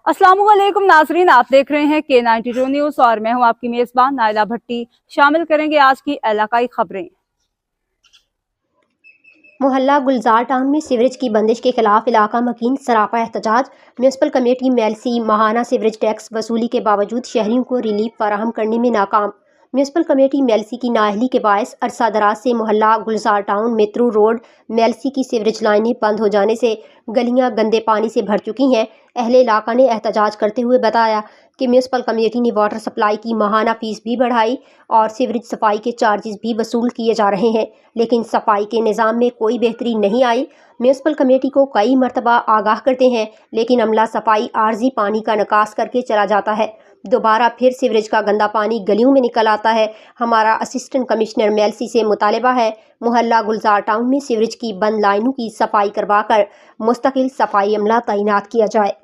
अस्सलाम वालेकुम नाजरीन, आप देख रहे हैं K92 न्यूज़ और मैं हूं आपकी मेज़बान नाइला भट्टी। शामिल करेंगे आज की इलाकाई खबरें। मोहल्ला गुलजार टाउन में सीवरेज की बंदिश के खिलाफ इलाका मकीन सरापा एहतजाज। म्यूनसिपल कमेटी मेलसी माहाना सीवरेज टैक्स वसूली के बावजूद शहरियों को रिलीफ फराहम करने में नाकाम। म्यूनसिपल कमेटी मेलसी की नाअहली के बायस अरसा दराज से मोहल्ला गुलजार टाउन मित्रू रोड मेलसी की सीवरेज लाइनें बंद हो जाने से गलियां गंदे पानी से भर चुकी हैं। अहले इलाका ने एहतजाज करते हुए बताया कि म्यूनसिपल कमेटी ने वाटर सप्लाई की माहाना फीस भी बढ़ाई और सीवरेज सफाई के चार्जेस भी वसूल किए जा रहे हैं, लेकिन सफाई के निज़ाम में कोई बेहतरी नहीं आई। म्यूनसिपल कमेटी को कई मरतबा आगाह करते हैं, लेकिन अमला सफाई आर्जी पानी का निकास करके चला जाता है। दोबारा फिर सीवरेज का गंदा पानी गलियों में निकल आता है। हमारा असिस्टेंट कमिश्नर मेलसी से मुतालिबा है मोहल्ला गुलजार टाउन में सीवरेज की बंद लाइनों की सफाई करवा कर मुस्तकिल सफाई अमला तैनात किया जाए।